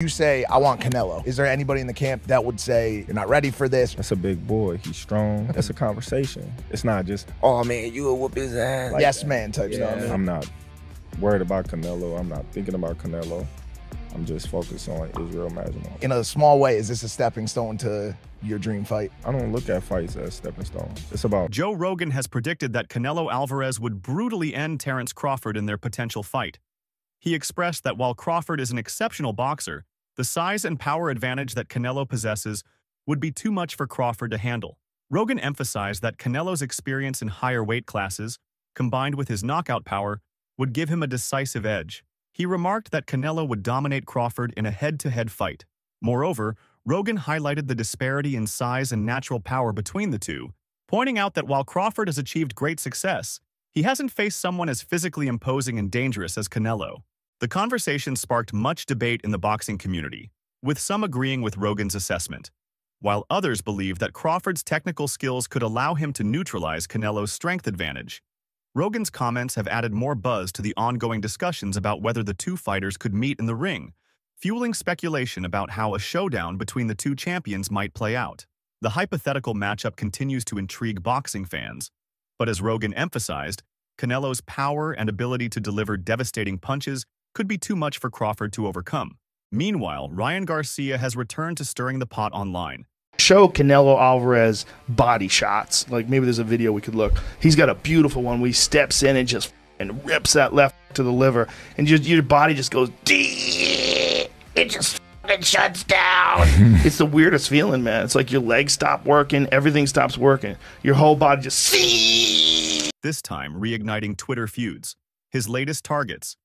You say, I want Canelo. Is there anybody in the camp that would say, you're not ready for this? That's a big boy. He's strong. That's a conversation. It's not just, oh, man, you will whoop his ass. Like yes, man type stuff. I'm not worried about Canelo. I'm not thinking about Canelo. I'm just focused on Israel Masvidal. In a small way, is this a stepping stone to your dream fight? I don't look at fights as stepping stones. It's about... Joe Rogan has predicted that Canelo Alvarez would brutally end Terence Crawford in their potential fight. He expressed that while Crawford is an exceptional boxer, the size and power advantage that Canelo possesses would be too much for Crawford to handle. Rogan emphasized that Canelo's experience in higher weight classes, combined with his knockout power, would give him a decisive edge. He remarked that Canelo would dominate Crawford in a head-to-head fight. Moreover, Rogan highlighted the disparity in size and natural power between the two, pointing out that while Crawford has achieved great success, he hasn't faced someone as physically imposing and dangerous as Canelo. The conversation sparked much debate in the boxing community, with some agreeing with Rogan's assessment, while others believe that Crawford's technical skills could allow him to neutralize Canelo's strength advantage. Rogan's comments have added more buzz to the ongoing discussions about whether the two fighters could meet in the ring, fueling speculation about how a showdown between the two champions might play out. The hypothetical matchup continues to intrigue boxing fans, but as Rogan emphasized, Canelo's power and ability to deliver devastating punches could be too much for Crawford to overcome. Meanwhile, Ryan Garcia has returned to stirring the pot online. Show Canelo Alvarez body shots. Like maybe there's a video we could look. He's got a beautiful one where he steps in and just rips that left to the liver, and just your body just goes deep. It just fucking shuts down. It's the weirdest feeling, man. It's like your legs stop working, everything stops working. Your whole body just This time, reigniting Twitter feuds. His latest targets,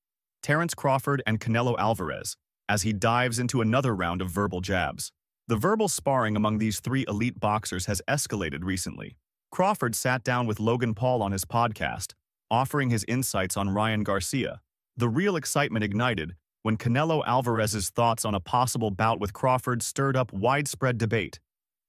Terence Crawford and Canelo Alvarez, as he dives into another round of verbal jabs. The verbal sparring among these three elite boxers has escalated recently. Crawford sat down with Logan Paul on his podcast, offering his insights on Ryan Garcia. The real excitement ignited when Canelo Alvarez's thoughts on a possible bout with Crawford stirred up widespread debate,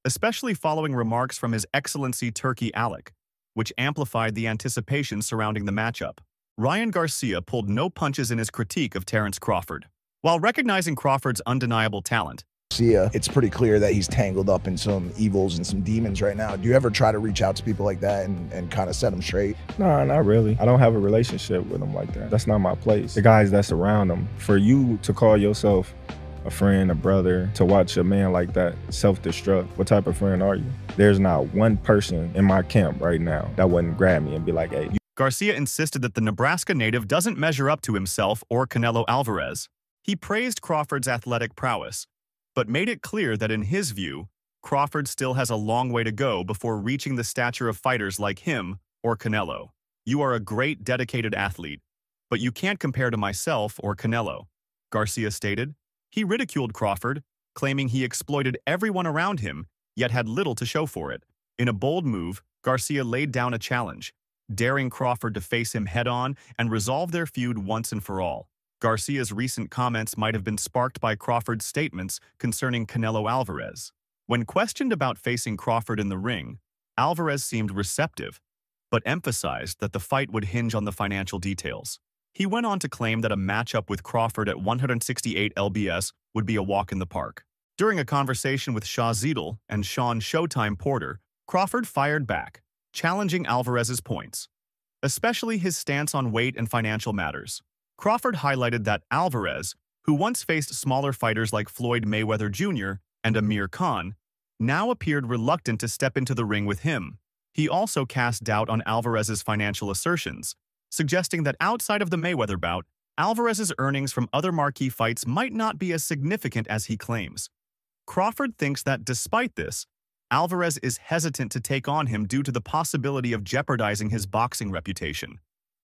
especially following remarks from His Excellency Turki Alec, which amplified the anticipation surrounding the matchup. Ryan Garcia pulled no punches in his critique of Terence Crawford. While recognizing Crawford's undeniable talent, It's pretty clear that he's tangled up in some evils and some demons right now. Do you ever try to reach out to people like that and kind of set them straight? Nah, not really. I don't have a relationship with them like that. That's not my place. The guys that's around them. For you to call yourself a friend, a brother, to watch a man like that self-destruct, what type of friend are you? There's not one person in my camp right now that wouldn't grab me and be like, hey. Garcia insisted that the Nebraska native doesn't measure up to himself or Canelo Alvarez. He praised Crawford's athletic prowess, but made it clear that in his view, Crawford still has a long way to go before reaching the stature of fighters like him or Canelo. You are a great, dedicated athlete, but you can't compare to myself or Canelo, Garcia stated. He ridiculed Crawford, claiming he exploited everyone around him, yet had little to show for it. In a bold move, Garcia laid down a challenge, daring Crawford to face him head-on and resolve their feud once and for all. Garcia's recent comments might have been sparked by Crawford's statements concerning Canelo Alvarez. When questioned about facing Crawford in the ring, Alvarez seemed receptive, but emphasized that the fight would hinge on the financial details. He went on to claim that a matchup with Crawford at 168 lbs would be a walk in the park. During a conversation with Shah Zedel and Sean Showtime Porter, Crawford fired back, challenging Alvarez's points, especially his stance on weight and financial matters. Crawford highlighted that Alvarez, who once faced smaller fighters like Floyd Mayweather Jr. and Amir Khan, now appeared reluctant to step into the ring with him. He also cast doubt on Alvarez's financial assertions, suggesting that outside of the Mayweather bout, Alvarez's earnings from other marquee fights might not be as significant as he claims. Crawford thinks that despite this, Alvarez is hesitant to take on him due to the possibility of jeopardizing his boxing reputation.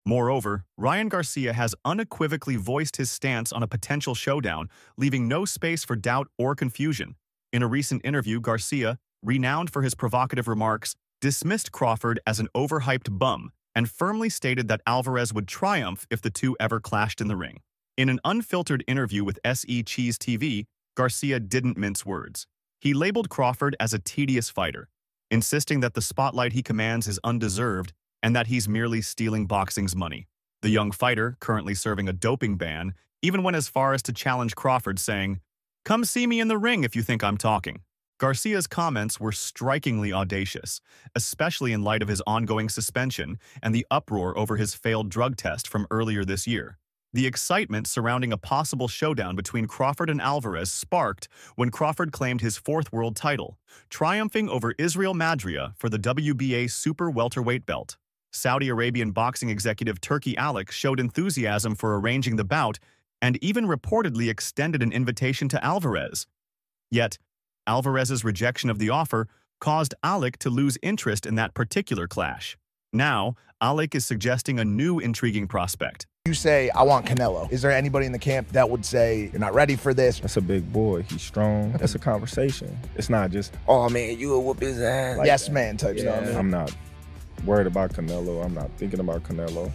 Moreover, Ryan Garcia has unequivocally voiced his stance on a potential showdown, leaving no space for doubt or confusion. In a recent interview, Garcia, renowned for his provocative remarks, dismissed Crawford as an overhyped bum and firmly stated that Alvarez would triumph if the two ever clashed in the ring. In an unfiltered interview with SE Cheese TV, Garcia didn't mince words. He labeled Crawford as a tedious fighter, insisting that the spotlight he commands is undeserved and that he's merely stealing boxing's money. The young fighter, currently serving a doping ban, even went as far as to challenge Crawford, saying, Come see me in the ring if you think I'm talking. Garcia's comments were strikingly audacious, especially in light of his ongoing suspension and the uproar over his failed drug test from earlier this year. The excitement surrounding a possible showdown between Crawford and Alvarez sparked when Crawford claimed his fourth world title, triumphing over Israel Madria for the WBA super welterweight belt. Saudi Arabian boxing executive Turki Alik showed enthusiasm for arranging the bout and even reportedly extended an invitation to Alvarez. Yet, Alvarez's rejection of the offer caused Alik to lose interest in that particular clash. Now, Alik is suggesting a new intriguing prospect. You say, I want Canelo. Is there anybody in the camp that would say, you're not ready for this? That's a big boy. He's strong. That's a conversation. It's not just, oh man, you will whoop his ass. Like yes, man type stuff. I'm not worried about Canelo. I'm not thinking about Canelo.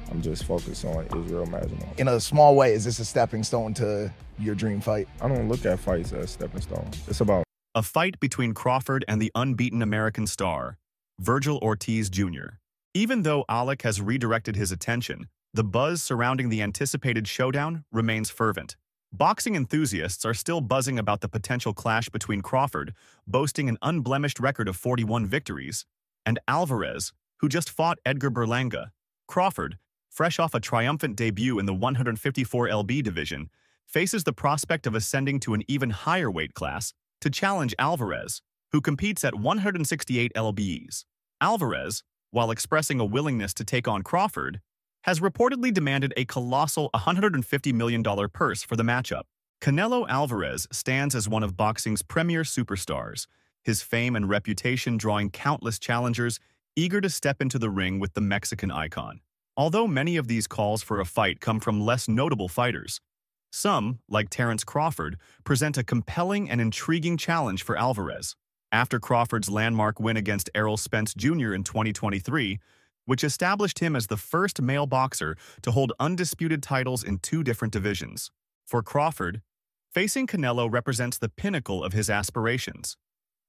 I'm just focused on Israel Madrigal. In a small way, is this a stepping stone to your dream fight? I don't look at fights as stepping stones. It's about a fight between Crawford and the unbeaten American star, Virgil Ortiz Jr. Even though Alik has redirected his attention, the buzz surrounding the anticipated showdown remains fervent. Boxing enthusiasts are still buzzing about the potential clash between Crawford, boasting an unblemished record of 41 victories, and Alvarez, who just fought Edgar Berlanga. Crawford, fresh off a triumphant debut in the 154 lb division, faces the prospect of ascending to an even higher weight class to challenge Alvarez, who competes at 168 lbs. Alvarez, while expressing a willingness to take on Crawford, has reportedly demanded a colossal $150 million purse for the matchup. Canelo Alvarez stands as one of boxing's premier superstars, his fame and reputation drawing countless challengers eager to step into the ring with the Mexican icon. Although many of these calls for a fight come from less notable fighters, some, like Terence Crawford, present a compelling and intriguing challenge for Alvarez. After Crawford's landmark win against Errol Spence Jr. in 2023, which established him as the first male boxer to hold undisputed titles in 2 different divisions. For Crawford, facing Canelo represents the pinnacle of his aspirations,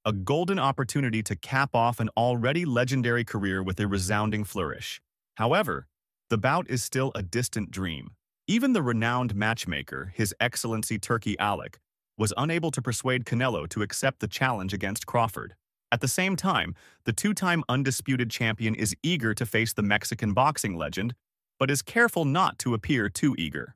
a golden opportunity to cap off an already legendary career with a resounding flourish. However, the bout is still a distant dream. Even the renowned matchmaker, His Excellency Turki Alik, was unable to persuade Canelo to accept the challenge against Crawford. At the same time, the 2-time undisputed champion is eager to face the Mexican boxing legend, but is careful not to appear too eager.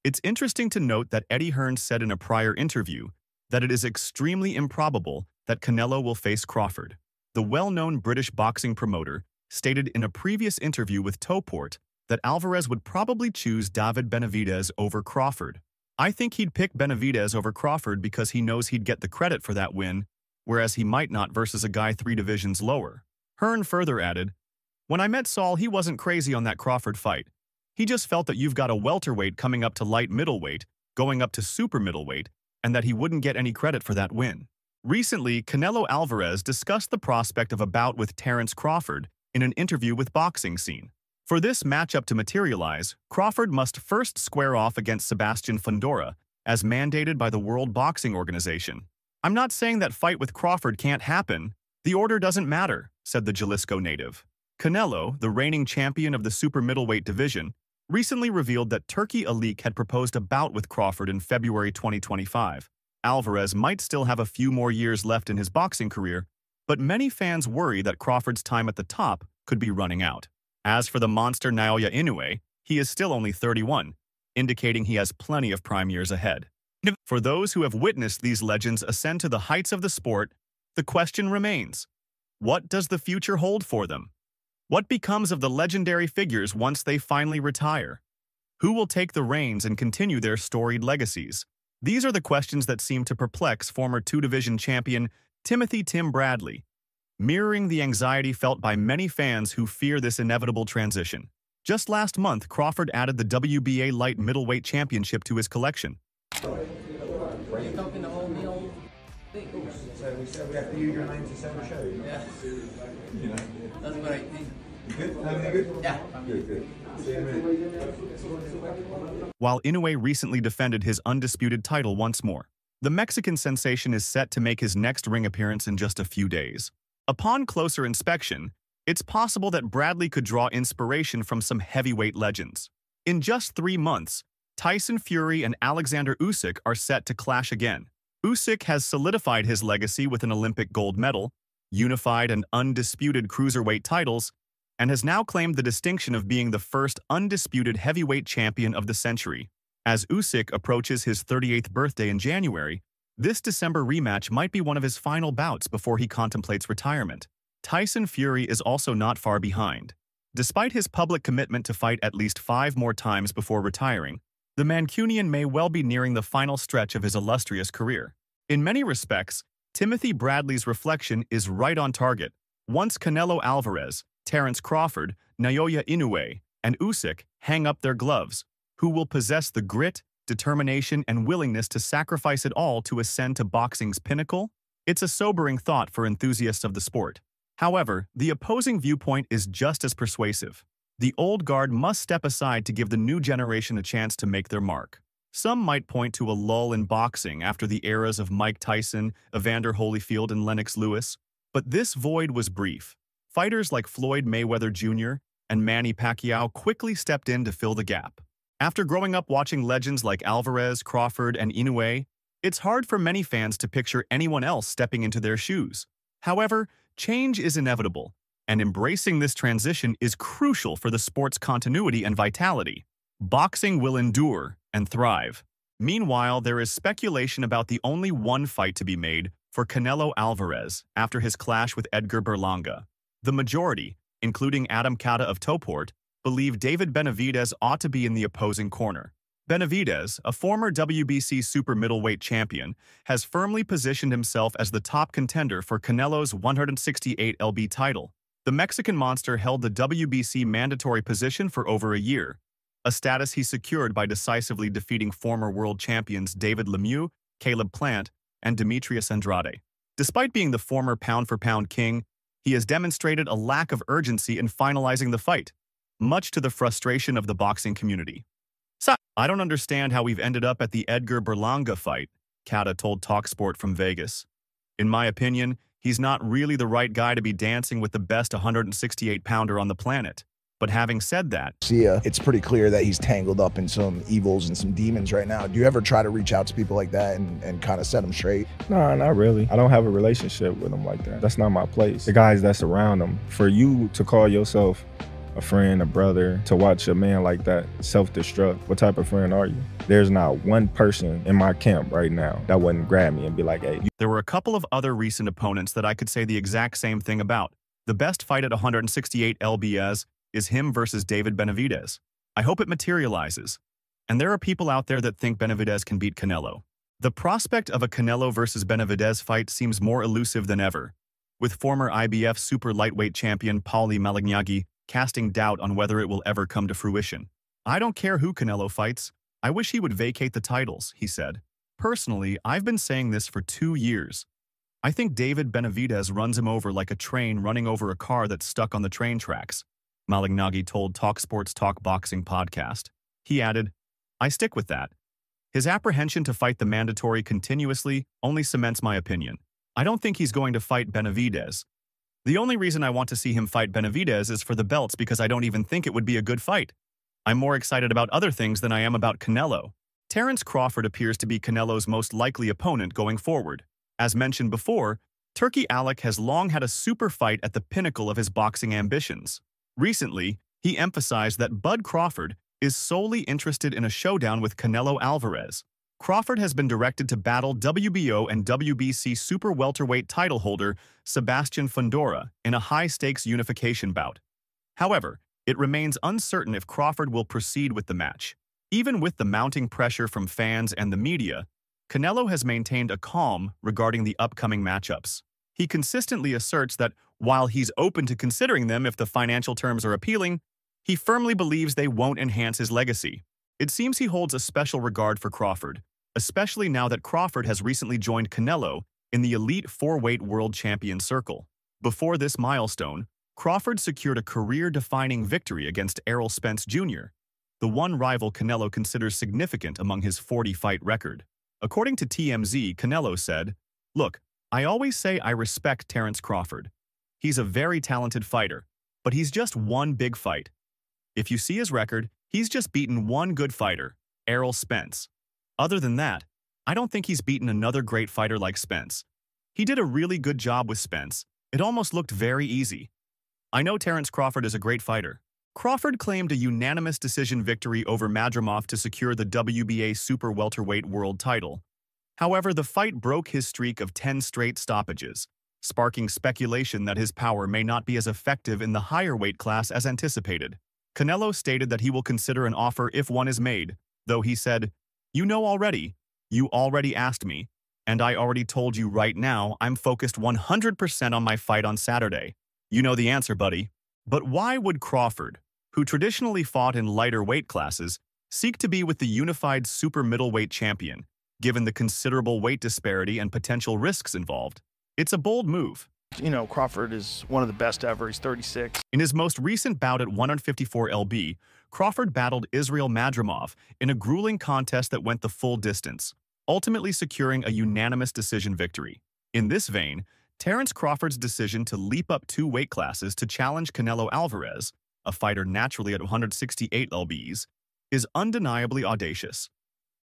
It's interesting to note that Eddie Hearn said in a prior interview that it is extremely improbable that Canelo will face Crawford. The well-known British boxing promoter stated in a previous interview with Toport that Alvarez would probably choose David Benavidez over Crawford. I think he'd pick Benavidez over Crawford because he knows he'd get the credit for that win, whereas he might not versus a guy 3 divisions lower. Hearn further added, "When I met Saul, he wasn't crazy on that Crawford fight. He just felt that you've got a welterweight coming up to light middleweight, going up to super middleweight, and that he wouldn't get any credit for that win." Recently, Canelo Alvarez discussed the prospect of a bout with Terence Crawford in an interview with Boxing Scene. For this matchup to materialize, Crawford must first square off against Sebastian Fundora, as mandated by the World Boxing Organization. "I'm not saying that fight with Crawford can't happen. The order doesn't matter," said the Jalisco native. Canelo, the reigning champion of the super middleweight division, recently revealed that Turki Alik had proposed a bout with Crawford in February 2025. Alvarez might still have a few more years left in his boxing career, but many fans worry that Crawford's time at the top could be running out. As for the monster Naoya Inoue, he is still only 31, indicating he has plenty of prime years ahead. For those who have witnessed these legends ascend to the heights of the sport, the question remains, what does the future hold for them? What becomes of the legendary figures once they finally retire? Who will take the reins and continue their storied legacies? These are the questions that seem to perplex former 2-division champion Timothy "Tim" Bradley, mirroring the anxiety felt by many fans who fear this inevitable transition. Just last month, Crawford added the WBA light middleweight championship to his collection. So we said we have to use your name to send a show. Yeah. You know. That's what I think. Good? Everything good? Yeah. Good. See you in a minute. While Inoue recently defended his undisputed title once more, the Mexican sensation is set to make his next ring appearance in just a few days. Upon closer inspection, it's possible that Bradley could draw inspiration from some heavyweight legends. In just 3 months, Tyson Fury and Alexander Usyk are set to clash again. Usyk has solidified his legacy with an Olympic gold medal, unified and undisputed cruiserweight titles, and has now claimed the distinction of being the first undisputed heavyweight champion of the century. As Usyk approaches his 38th birthday in January, this December rematch might be one of his final bouts before he contemplates retirement. Tyson Fury is also not far behind. Despite his public commitment to fight at least 5 more times before retiring, the Mancunian may well be nearing the final stretch of his illustrious career. In many respects, Timothy Bradley's reflection is right on target. Once Canelo Alvarez, Terence Crawford, Naoya Inoue, and Usyk hang up their gloves, who will possess the grit, determination, and willingness to sacrifice it all to ascend to boxing's pinnacle? It's a sobering thought for enthusiasts of the sport. However, the opposing viewpoint is just as persuasive. The old guard must step aside to give the new generation a chance to make their mark. Some might point to a lull in boxing after the eras of Mike Tyson, Evander Holyfield, and Lennox Lewis, but this void was brief. Fighters like Floyd Mayweather Jr. and Manny Pacquiao quickly stepped in to fill the gap. After growing up watching legends like Alvarez, Crawford, and Inoue, it's hard for many fans to picture anyone else stepping into their shoes. However, change is inevitable, and embracing this transition is crucial for the sport's continuity and vitality. Boxing will endure and thrive. Meanwhile, there is speculation about the only one fight to be made for Canelo Alvarez after his clash with Edgar Berlanga. The majority, including Adam Cata of Toport, believe David Benavidez ought to be in the opposing corner. Benavidez, a former WBC super middleweight champion, has firmly positioned himself as the top contender for Canelo's 168 lb title. The Mexican monster held the WBC mandatory position for over a year, a status he secured by decisively defeating former world champions David Lemieux, Caleb Plant, and Demetrius Andrade. Despite being the former pound-for-pound king, he has demonstrated a lack of urgency in finalizing the fight, much to the frustration of the boxing community. I don't understand how we've ended up at the Edgar Berlanga fight, Cata told TalkSport from Vegas. In my opinion, he's not really the right guy to be dancing with the best 168-pounder on the planet. But having said that, it's pretty clear that he's tangled up in some evils and some demons right now. Do you ever try to reach out to people like that and kind of set them straight? Nah, not really. I don't have a relationship with them like that. That's not my place. The guys that's around them. For you to call yourself a friend, a brother, to watch a man like that self-destruct, what type of friend are you? There's not one person in my camp right now that wouldn't grab me and be like, hey. There were a couple of other recent opponents that I could say the exact same thing about. The best fight at 168 lbs is him versus David Benavidez. I hope it materializes. And there are people out there that think Benavidez can beat Canelo. The prospect of a Canelo versus Benavidez fight seems more elusive than ever, with former IBF super lightweight champion Paulie Malignaggi casting doubt on whether it will ever come to fruition. I don't care who Canelo fights. I wish he would vacate the titles, he said. Personally, I've been saying this for 2 years. I think David Benavidez runs him over like a train running over a car that's stuck on the train tracks, Malignaggi told TalkSport's Talk Boxing podcast. He added, I stick with that. His apprehension to fight the mandatory continuously only cements my opinion. I don't think he's going to fight Benavidez. The only reason I want to see him fight Benavidez is for the belts because I don't even think it would be a good fight. I'm more excited about other things than I am about Canelo. Terence Crawford appears to be Canelo's most likely opponent going forward. As mentioned before, Turkey Alec has long had a super fight at the pinnacle of his boxing ambitions. Recently, he emphasized that Bud Crawford is solely interested in a showdown with Canelo Alvarez. Crawford has been directed to battle WBO and WBC super welterweight title holder Sebastian Fundora in a high-stakes unification bout. However, it remains uncertain if Crawford will proceed with the match. Even with the mounting pressure from fans and the media, Canelo has maintained a calm regarding the upcoming matchups. He consistently asserts that while he's open to considering them if the financial terms are appealing, he firmly believes they won't enhance his legacy. It seems he holds a special regard for Crawford, especially now that Crawford has recently joined Canelo in the elite 4-weight world champion circle. Before this milestone, Crawford secured a career-defining victory against Errol Spence Jr., the one rival Canelo considers significant among his 40-fight record. According to TMZ, Canelo said, "Look, I always say I respect Terence Crawford. He's a very talented fighter, but he's just one big fight. If you see his record, he's just beaten one good fighter. Errol Spence. Other than that, I don't think he's beaten another great fighter like Spence. He did a really good job with Spence. It almost looked very easy. I know Terence Crawford is a great fighter. Crawford claimed a unanimous decision victory over Madrimov to secure the WBA super welterweight world title. However, the fight broke his streak of 10 straight stoppages, sparking speculation that his power may not be as effective in the higher weight class as anticipated. Canelo stated that he will consider an offer if one is made, though he said, "You know already. You already asked me, and I already told you right now I'm focused 100% on my fight on Saturday. You know the answer, buddy." But why would Crawford, who traditionally fought in lighter weight classes, seek to be with the unified super middleweight champion, given the considerable weight disparity and potential risks involved? It's a bold move. You know, Crawford is one of the best ever. He's 36. In his most recent bout at 154 lb, Crawford battled Israel Madrimov in a grueling contest that went the full distance, ultimately securing a unanimous decision victory. In this vein, Terence Crawford's decision to leap up 2 weight classes to challenge Canelo Alvarez, a fighter naturally at 168 lbs, is undeniably audacious.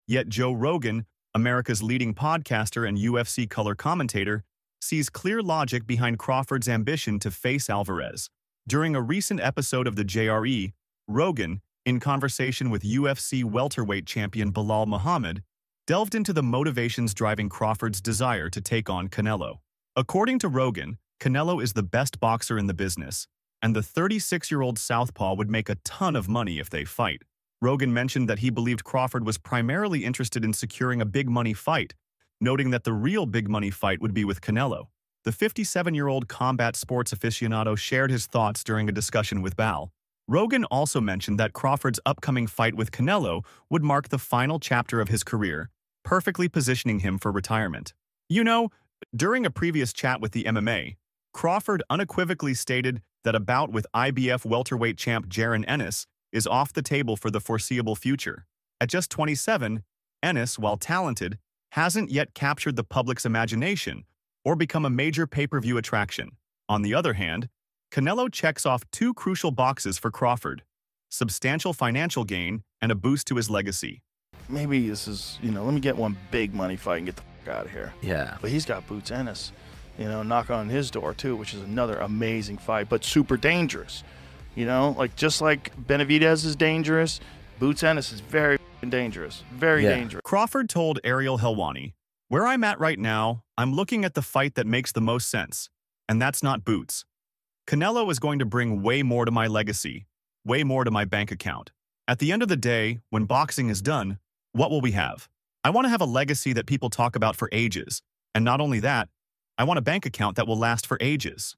Yet Joe Rogan, America's leading podcaster and UFC color commentator, sees clear logic behind Crawford's ambition to face Alvarez. During a recent episode of the JRE, Rogan, in conversation with UFC welterweight champion Belal Muhammad, delved into the motivations driving Crawford's desire to take on Canelo. According to Rogan, Canelo is the best boxer in the business, and the 36-year-old southpaw would make a ton of money if they fight. Rogan mentioned that he believed Crawford was primarily interested in securing a big-money fight, noting that the real big-money fight would be with Canelo. The 57-year-old combat sports aficionado shared his thoughts during a discussion with Bal. Rogan also mentioned that Crawford's upcoming fight with Canelo would mark the final chapter of his career, perfectly positioning him for retirement. You know, during a previous chat with the MMA, Crawford unequivocally stated that a bout with IBF welterweight champ Jaron Ennis is off the table for the foreseeable future. At just 27, Ennis, while talented, hasn't yet captured the public's imagination or become a major pay-per-view attraction. On the other hand, Canelo checks off 2 crucial boxes for Crawford: substantial financial gain and a boost to his legacy. Maybe this is, let me get one big money fight and get the fuck out of here. Yeah. But he's got Bouts Ennis, knock on his door too, which is another amazing fight, but super dangerous. Just like Benavidez is dangerous, Bouts Ennis is very dangerous. Very dangerous. Crawford told Ariel Helwani, "Where I'm at right now, I'm looking at the fight that makes the most sense, and that's not Bouts. Canelo is going to bring way more to my legacy, way more to my bank account. At the end of the day, when boxing is done, what will we have? I want to have a legacy that people talk about for ages, and not only that, I want a bank account that will last for ages."